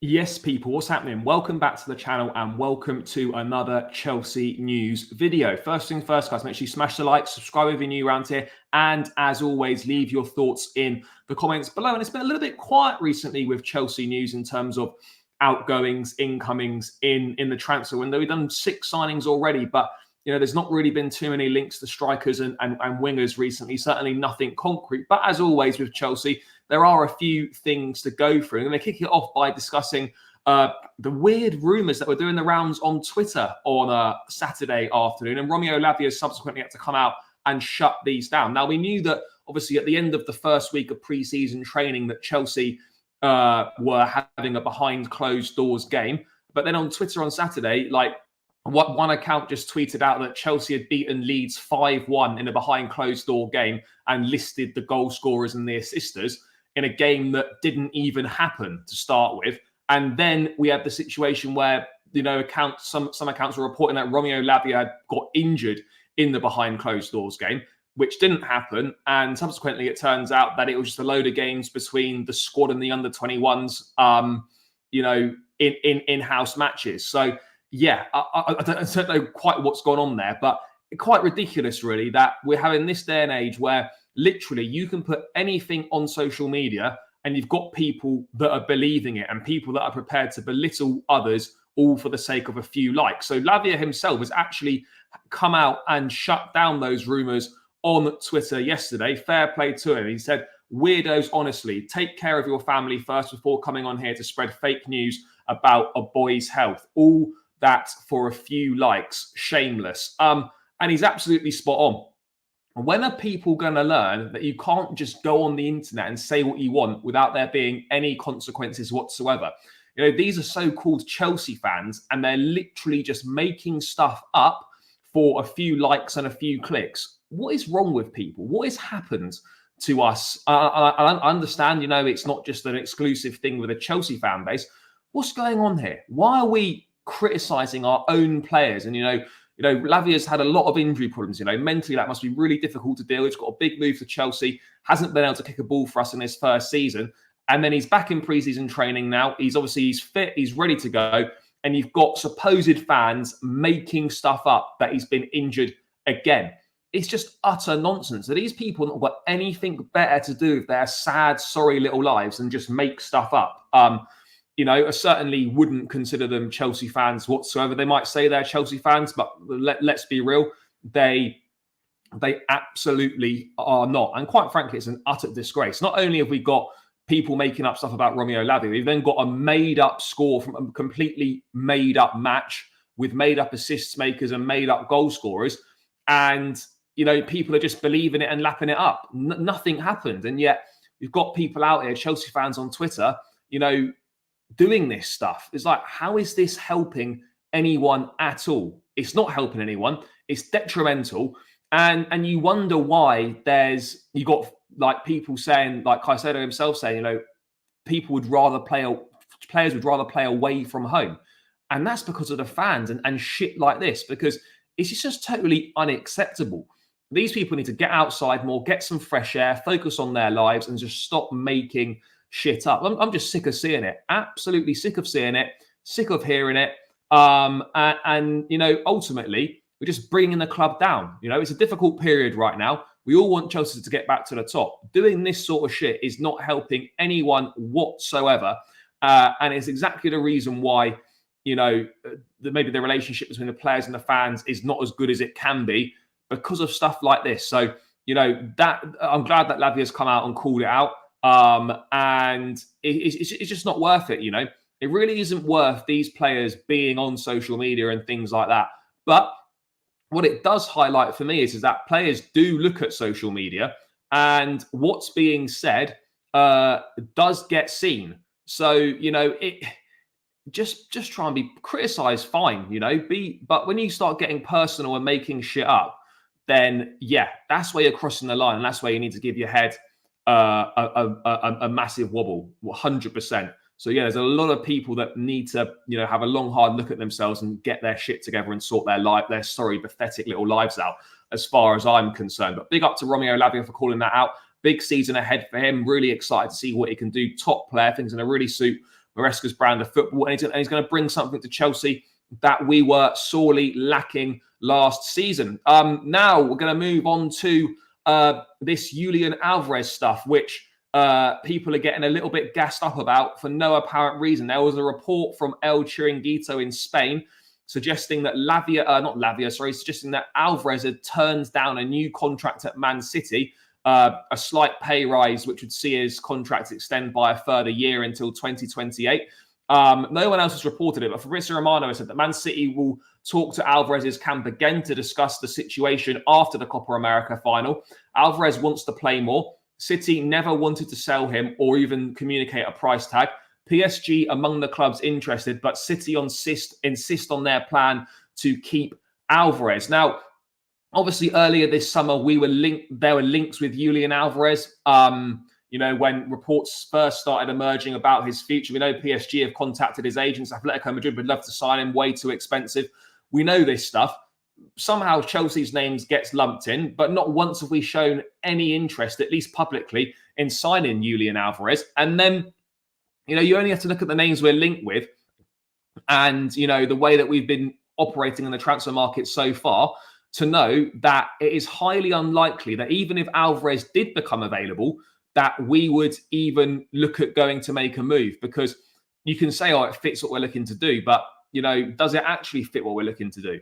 Yes, people, what's happening? Welcome back to the channel and welcome to another Chelsea news video. First thing first, guys, make sure you smash the like, subscribe if you're new around here, and as always, leave your thoughts in the comments below. And it's been a little bit quiet recently with Chelsea news in terms of outgoings, incomings in the transfer window. We've done 6 signings already, but there's not really been too many links to strikers and wingers recently, certainly nothing concrete. But as always with Chelsea, there are a few things to go through. I'm going to kick it off by discussing the weird rumours that were doing the rounds on Twitter on Saturday afternoon. And Romeo Lavia subsequently had to come out and shut these down. Now, we knew that obviously at the end of the first week of pre-season training that Chelsea were having a behind closed doors game. But then on Twitter on Saturday, one account just tweeted out that Chelsea had beaten Leeds 5-1 in a behind closed door game and listed the goal scorers and the assisters in a game that didn't even happen to start with. And then we had the situation where, some accounts were reporting that Romeo Lavia had got injured in the behind closed doors game, which didn't happen. And subsequently, it turns out that it was just a load of games between the squad and the under-21s, in-house matches. So, yeah, I don't know quite what's gone on there, but quite ridiculous, really, that we're having this day and age where literally you can put anything on social media and you've got people that are believing it and people that are prepared to belittle others all for the sake of a few likes. So Lavia himself has actually come out and shut down those rumours on Twitter yesterday. Fair play to him. He said, "Weirdos, honestly, take care of your family first before coming on here to spread fake news about a boy's health. All that for a few likes. Shameless." And he's absolutely spot on. When are people going to learn that you can't just go on the internet and say what you want without there being any consequences whatsoever? These are so-called Chelsea fans, and they're literally just making stuff up for a few likes and a few clicks. What is wrong with people? What has happened to us? I understand, it's not just an exclusive thing with a Chelsea fan base. What's going on here? Why are we criticising our own players? And, Lavia's had a lot of injury problems. Mentally, that must be really difficult to deal with. He's got a big move to Chelsea, hasn't been able to kick a ball for us in his first season. And then he's back in pre-season training now. He's fit, he's ready to go. And you've got supposed fans making stuff up that he's been injured again. It's just utter nonsense. That these people have got anything better to do with their sad, sorry little lives than just make stuff up. I certainly wouldn't consider them Chelsea fans whatsoever. They might say they're Chelsea fans, but let's be real. They absolutely are not. And quite frankly, it's an utter disgrace. Not only have we got people making up stuff about Romeo Lavia, we've then got a made-up score from a completely made-up match with made-up assists makers and made-up goal scorers. And, people are just believing it and lapping it up. Nothing happened. And yet we've got people out here, Chelsea fans on Twitter, doing this stuff. It's like, how is this helping anyone at all? It's not helping anyone. It's detrimental. And you wonder why you got people saying, like Caicedo himself saying, players would rather play away from home. And that's because of the fans and shit like this, because it's just totally unacceptable. These people need to get outside more, get some fresh air, focus on their lives and just stop making shit up. I'm just sick of seeing it. Absolutely sick of seeing it. Sick of hearing it. Ultimately, we're just bringing the club down. It's a difficult period right now. We all want Chelsea to get back to the top. Doing this sort of shit is not helping anyone whatsoever. And it's exactly the reason why, maybe the relationship between the players and the fans is not as good as it can be because of stuff like this. So, that I'm glad that Lavia's come out and called it out. And it's just not worth it, It really isn't worth these players being on social media and things like that. But what it does highlight for me is that players do look at social media and what's being said does get seen. So, just try and be criticised, fine, but when you start getting personal and making shit up, then yeah, that's where you're crossing the line and that's where you need to give your head a massive wobble, 100%. So yeah, there's a lot of people that need to, have a long, hard look at themselves and get their shit together and sort their sorry, pathetic little lives out, as far as I'm concerned. But big up to Romeo Lavia for calling that out. Big season ahead for him. Really excited to see what he can do. Top player. Things going to really suit Maresca's brand of football, and he's going to bring something to Chelsea that we were sorely lacking last season. Now we're going to move on to this Julian Alvarez stuff, which people are getting a little bit gassed up about for no apparent reason. There was a report from El Chiringuito in Spain suggesting that suggesting that Alvarez had turned down a new contract at Man City, a slight pay rise, which would see his contract extend by a further year until 2028. No one else has reported it, but Fabrizio Romano has said that Man City will talk to Alvarez's camp again to discuss the situation after the Copa America final. Alvarez wants to play more. City never wanted to sell him or even communicate a price tag. PSG among the clubs interested, but City insist on their plan to keep Alvarez. Now, obviously, earlier this summer, there were links with Julian Alvarez. When reports first started emerging about his future, we know PSG have contacted his agents. Atletico Madrid would love to sign him, way too expensive. We know this stuff. Somehow Chelsea's names gets lumped in, but not once have we shown any interest, at least publicly, in signing Julian Alvarez. And then, you only have to look at the names we're linked with and, the way that we've been operating in the transfer market so far to know that it is highly unlikely that even if Alvarez did become available, that we would even look at going to make a move, because you can say, it fits what we're looking to do, but, does it actually fit what we're looking to do?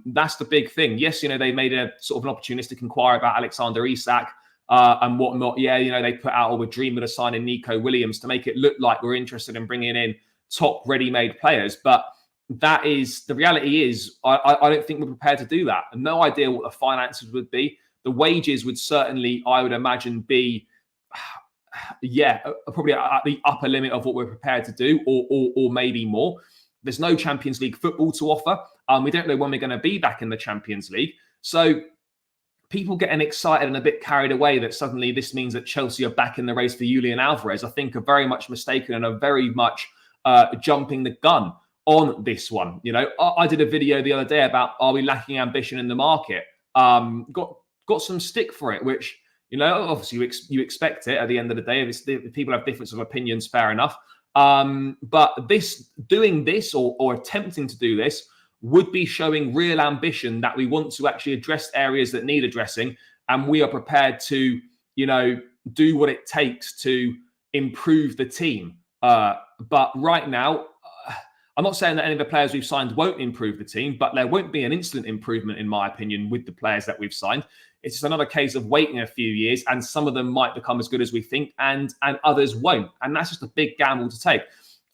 That's the big thing. Yes, they made a sort of an opportunistic inquiry about Alexander Isak and whatnot. Yeah, they put out, we're dreaming of signing Nico Williams to make it look like we're interested in bringing in top ready-made players. But the reality is, I don't think we're prepared to do that. No idea what the finances would be. The wages would certainly, I would imagine, be, probably at the upper limit of what we're prepared to do, or maybe more. There's no Champions League football to offer. We don't know when we're going to be back in the Champions League. So people getting excited and a bit carried away that suddenly this means that Chelsea are back in the race for Julian Alvarez, I think are very much mistaken and are very much jumping the gun on this one. I did a video the other day about, are we lacking ambition in the market? Got some stick for it, which, obviously you expect it at the end of the day. If people have difference of opinions, fair enough. But doing this or attempting to do this would be showing real ambition that we want to actually address areas that need addressing, and we are prepared to, do what it takes to improve the team. But right now, I'm not saying that any of the players we've signed won't improve the team, but there won't be an instant improvement, in my opinion, with the players that we've signed. It's just another case of waiting a few years, and some of them might become as good as we think, and others won't. And that's just a big gamble to take.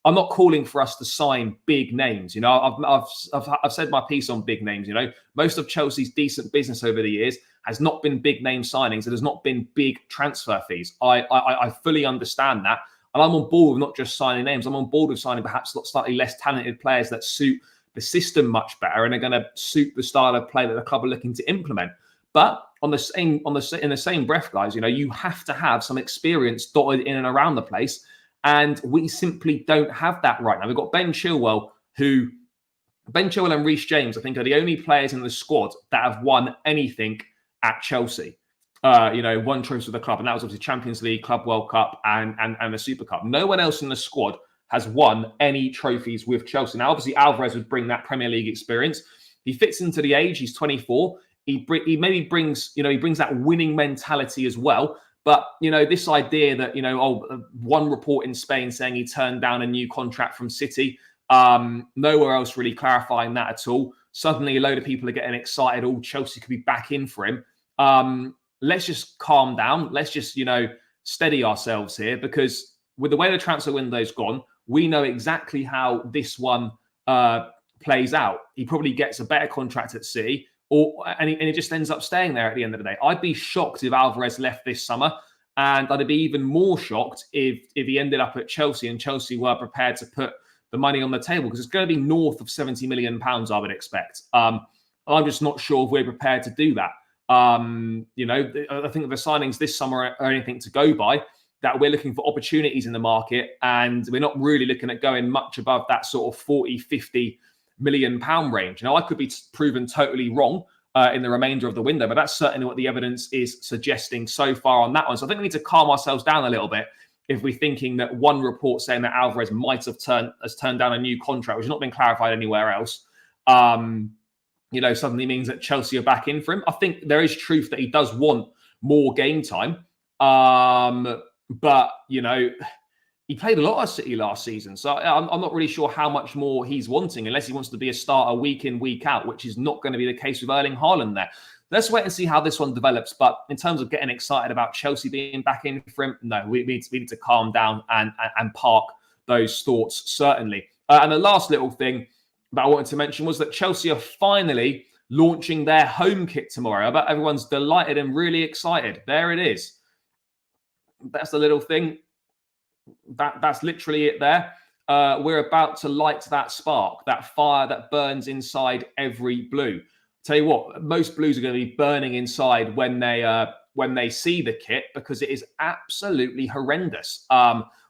I'm not calling for us to sign big names. I've said my piece on big names. Most of Chelsea's decent business over the years has not been big name signings. It has not been big transfer fees. I fully understand that. And I'm on board with not just signing names. I'm on board with signing perhaps slightly less talented players that suit the system much better and are going to suit the style of play that the club are looking to implement. But in the same breath, guys, you have to have some experience dotted in and around the place. And we simply don't have that right now. We've got Ben Chilwell and Reece James, I think, are the only players in the squad that have won anything at Chelsea. One trophy with the club, and that was obviously Champions League, Club World Cup, and the Super Cup. No one else in the squad has won any trophies with Chelsea. Now, obviously, Alvarez would bring that Premier League experience. He fits into the age. He's 24. He maybe brings that winning mentality as well. But, this idea that, one report in Spain saying he turned down a new contract from City, nowhere else really clarifying that at all. Suddenly, a load of people are getting excited. Oh, Chelsea could be back in for him. Let's just calm down. Let's just, steady ourselves here, because with the way the transfer window's gone, we know exactly how this one plays out. He probably gets a better contract at City, and he just ends up staying there at the end of the day. I'd be shocked if Alvarez left this summer, and I'd be even more shocked if he ended up at Chelsea and Chelsea were prepared to put the money on the table, because it's going to be north of £70 million, I would expect. I'm just not sure if we're prepared to do that. I think the signings this summer are anything to go by, that we're looking for opportunities in the market, and we're not really looking at going much above that sort of 40, 50 million pound range. Now, I could be proven totally wrong in the remainder of the window, but that's certainly what the evidence is suggesting so far on that one. So I think we need to calm ourselves down a little bit if we're thinking that one report saying that Alvarez might have turned down a new contract, which has not been clarified anywhere else, suddenly means that Chelsea are back in for him. I think there is truth that he does want more game time. But, he played a lot of City last season. So I'm not really sure how much more he's wanting, unless he wants to be a starter week in, week out, which is not going to be the case with Erling Haaland there. Let's wait and see how this one develops. But in terms of getting excited about Chelsea being back in for him, no, we need to calm down and park those thoughts, certainly. And the last little thing that I wanted to mention was that Chelsea are finally launching their home kit tomorrow. I bet everyone's delighted and really excited. There it is. That's the little thing. That's literally it there. We're about to light that spark, that fire that burns inside every blue. Tell you what, most blues are going to be burning inside when they see the kit, because it is absolutely horrendous.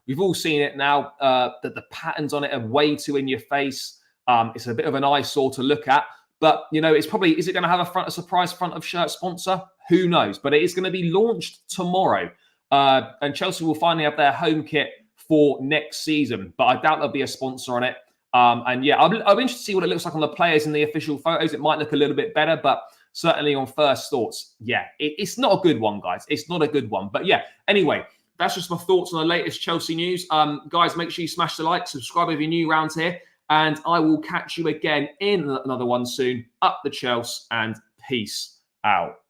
We've all seen it now, that the patterns on it are way too in your face. It's a bit of an eyesore to look at. But, it's probably, is it going to have a surprise front of shirt sponsor? Who knows? But it is going to be launched tomorrow. And Chelsea will finally have their home kit for next season. But I doubt there'll be a sponsor on it. I'll be interested to see what it looks like on the players in the official photos. It might look a little bit better, but certainly on first thoughts, it's not a good one, guys. It's not a good one. But anyway, that's just my thoughts on the latest Chelsea news. Guys, make sure you smash the like, subscribe if you're new around here, and I will catch you again in another one soon. Up the Chelsea, and peace out.